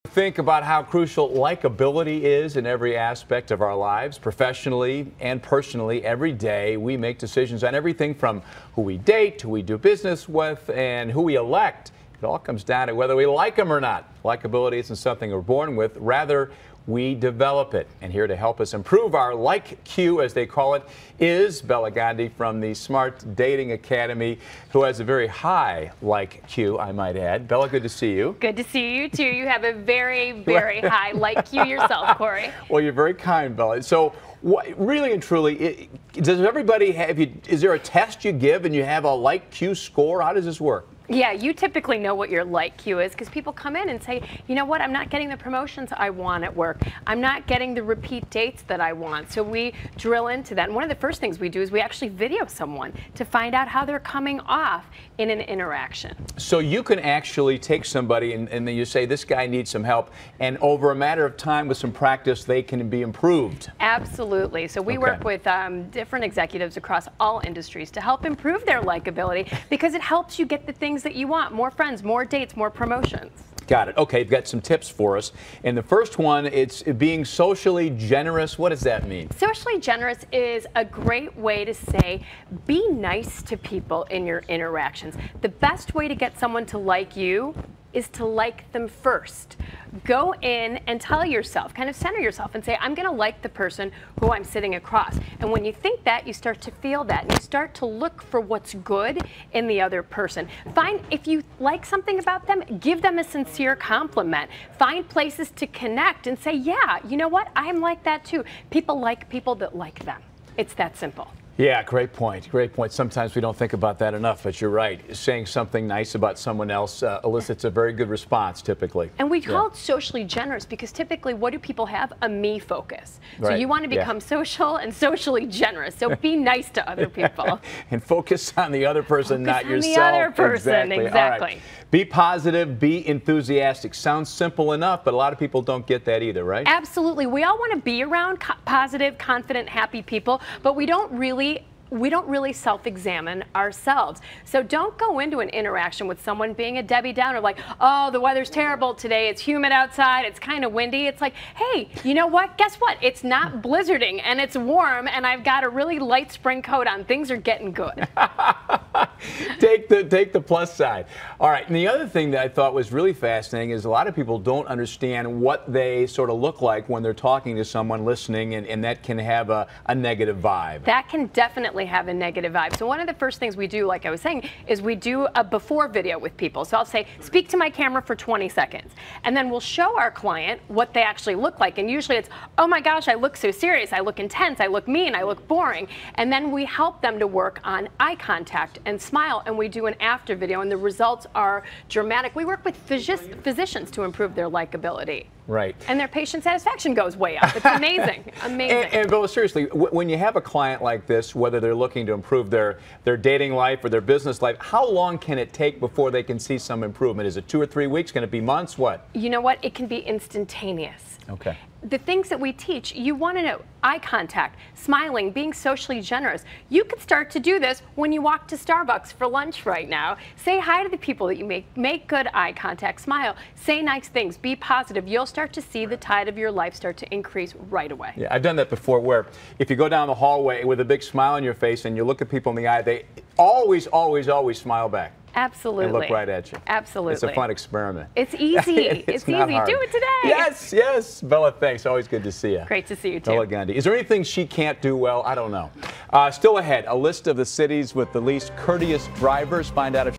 Think about how crucial likability is in every aspect of our lives, professionally and personally. Every day we make decisions on everything from who we date, who we do business with, and who we elect. It all comes down to whether we like them or not. Likability isn't something we're born with, rather we develop it. And here to help us improve our LikeQ, as they call it, is Bela Gandhi from the Smart Dating Academy, who has a very high LikeQ, I might add. Bela, good to see you. Good to see you, too. You have a very, very high LikeQ yourself, Corey. Well, you're very kind, Bela. So, really and truly, does everybody have you? Is there a test you give and you have a LikeQ score? How does this work? Yeah, you typically know what your LikeQ is because people come in and say, you know what, I'm not getting the promotions I want at work. I'm not getting the repeat dates that I want. So we drill into that. And one of the first things we do is we actually video someone to find out how they're coming off in an interaction. So you can actually take somebody and then you say, this guy needs some help. And over a matter of time with some practice, they can be improved. Absolutely. So we work with different executives across all industries to help improve their likability because it helps you get the things that you want, more friends, more dates, more promotions. Got it. Okay, you've got some tips for us. And the first one, it's being socially generous. What does that mean? Socially generous is a great way to say, be nice to people in your interactions. The best way to get someone to like you is to like them first. Go in and tell yourself, kind of center yourself and say, I'm going to like the person who I'm sitting across. And when you think that, you start to feel that, and you start to look for what's good in the other person. Find, if you like something about them, give them a sincere compliment. Find places to connect and say, yeah, you know what, I'm like that too. People like people that like them. It's that simple. Yeah, great point. Great point. Sometimes we don't think about that enough, but you're right. Saying something nice about someone else elicits a very good response, typically. And we call it socially generous because typically, what do people have? A me focus. So you want to become social and socially generous. So be nice to other people. And focus on the other person, not yourself. The other person, exactly. Right. Be positive, be enthusiastic. Sounds simple enough, but a lot of people don't get that either, right? Absolutely. We all want to be around positive, confident, happy people, but we don't really self-examine ourselves. So don't go into an interaction with someone being a Debbie Downer, like, oh, the weather's terrible today, it's humid outside, it's kind of windy. It's like, hey, you know what? Guess what? It's not blizzarding and it's warm and I've got a really light spring coat on. Things are getting good. Take the plus side. All right, and the other thing that I thought was really fascinating is a lot of people don't understand what they sort of look like when they're talking to someone, listening, and that can have a negative vibe. That can definitely have a negative vibe. So one of the first things we do, like I was saying, is we do a before video with people. So I'll say, speak to my camera for 20 seconds. And then we'll show our client what they actually look like. And usually it's, oh my gosh, I look so serious, I look intense, I look mean, I look boring. And then we help them to work on eye contact and smile, and we do an after video, and the results are dramatic. We work with physicians to improve their likability. Right. And their patient satisfaction goes way up. It's amazing. Amazing. And Bela, seriously, when you have a client like this, whether they're looking to improve their dating life or their business life, how long can it take before they can see some improvement? Is it 2 or 3 weeks? Can it be months? What? You know what? It can be instantaneous. Okay. The things that we teach, you want to know eye contact, smiling, being socially generous. You could start to do this when you walk to Starbucks for lunch right now. Say hi to the people that you make good eye contact, smile, say nice things, be positive. You'll start to see the tide of your life start to increase right away. Yeah, I've done that before, where if you go down the hallway with a big smile on your face and you look at people in the eye, they always, always, always smile back. Absolutely. And look right at you. Absolutely. It's a fun experiment. It's easy. it's easy. Hard. Do it today. Yes, yes. Bela, thanks. Always good to see you. Great to see you, too. Bela Gandhi. Is there anything she can't do well? I don't know. Still ahead, a list of the cities with the least courteous drivers. Find out if